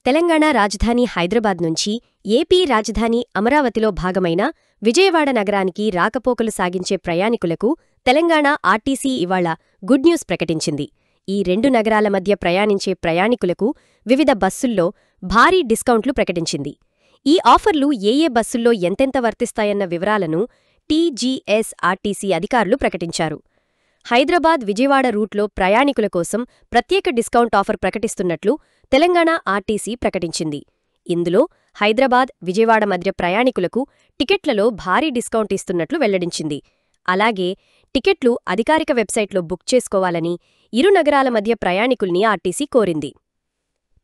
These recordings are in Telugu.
తెలంగాణ రాజధాని హైదరాబాద్ నుంచి ఏపీ రాజధాని అమరావతిలో భాగమైన విజయవాడ నగరానికి రాకపోకలు సాగించే ప్రయాణికులకు తెలంగాణ ఆర్టీసీ ఇవాళ గుడ్ న్యూస్ ప్రకటించింది. ఈ రెండు నగరాల మధ్య ప్రయాణించే ప్రయాణికులకు వివిధ బస్సుల్లో భారీ డిస్కౌంట్లు ప్రకటించింది. ఈ ఆఫర్లు ఏ బస్సుల్లో ఎంతెంత వర్తిస్తాయన్న వివరాలను టీజీఎస్ఆర్టీసీ అధికారులు ప్రకటించారు. హైదరాబాద్ విజయవాడ రూట్లో ప్రయాణికుల కోసం ప్రత్యేక డిస్కౌంట్ ఆఫర్ ప్రకటిస్తున్నట్లు తెలంగాణ ఆర్టీసీ ప్రకటించింది. ఇందులో హైదరాబాద్ విజయవాడ మధ్య ప్రయాణికులకు టికెట్లలో భారీ డిస్కౌంట్ ఇస్తున్నట్లు వెల్లడించింది. అలాగే టికెట్లు అధికారిక వెబ్సైట్లో బుక్ చేసుకోవాలని ఇరు నగరాల మధ్య ప్రయాణికుల్ని ఆర్టీసీ కోరింది.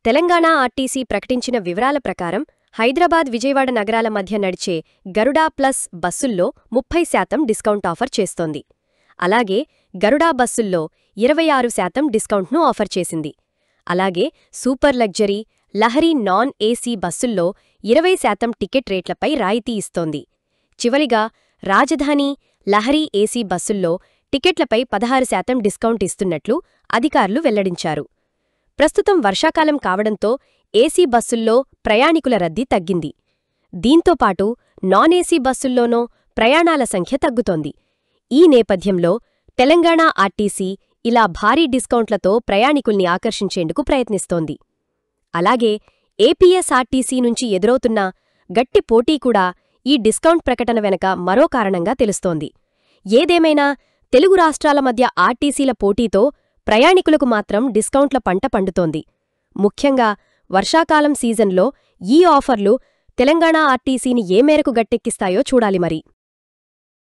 తెలంగాణ ఆర్టీసీ ప్రకటించిన వివరాల ప్రకారం హైదరాబాద్ విజయవాడ నగరాల మధ్య నడిచే గరుడా ప్లస్ బస్సుల్లో 30% డిస్కౌంట్ ఆఫర్ చేస్తోంది. అలాగే గరుడా బస్సుల్లో 26% డిస్కౌంట్ను ఆఫర్ చేసింది. అలాగే సూపర్ లగ్జరీ, లహరీ నాన్ ఏసీ బస్సుల్లో 20% టికెట్ రేట్లపై రాయితీ ఇస్తోంది. చివరిగా రాజధాని, లహరీ ఏసీ బస్సుల్లో టికెట్లపై 16% డిస్కౌంట్ ఇస్తున్నట్లు అధికారులు వెల్లడించారు. ప్రస్తుతం వర్షాకాలం కావడంతో ఏసీ బస్సుల్లో ప్రయాణికుల రద్దీ తగ్గింది. దీంతోపాటు నాన్ ఏసీ బస్సుల్లోనూ ప్రయాణాల సంఖ్య తగ్గుతోంది. ఈ నేపథ్యంలో తెలంగాణ ఆర్టీసీ ఇలా భారీ డిస్కౌంట్లతో ప్రయాణికుల్ని ఆకర్షించేందుకు ప్రయత్నిస్తోంది. అలాగే ఏపీఎస్ఆర్టీసీ నుంచి ఎదురవుతున్న గట్టి పోటీ కూడా ఈ డిస్కౌంట్ ప్రకటన వెనక మరో కారణంగా తెలుస్తోంది. ఏదేమైనా తెలుగు రాష్ట్రాల మధ్య ఆర్టీసీల పోటీతో ప్రయాణికులకు మాత్రం డిస్కౌంట్ల పంట పండుతోంది. ముఖ్యంగా వర్షాకాలం సీజన్లో ఈ ఆఫర్లు తెలంగాణ ఆర్టీసీని ఏ మేరకు గట్టెక్కిస్తాయో చూడాలి మరి.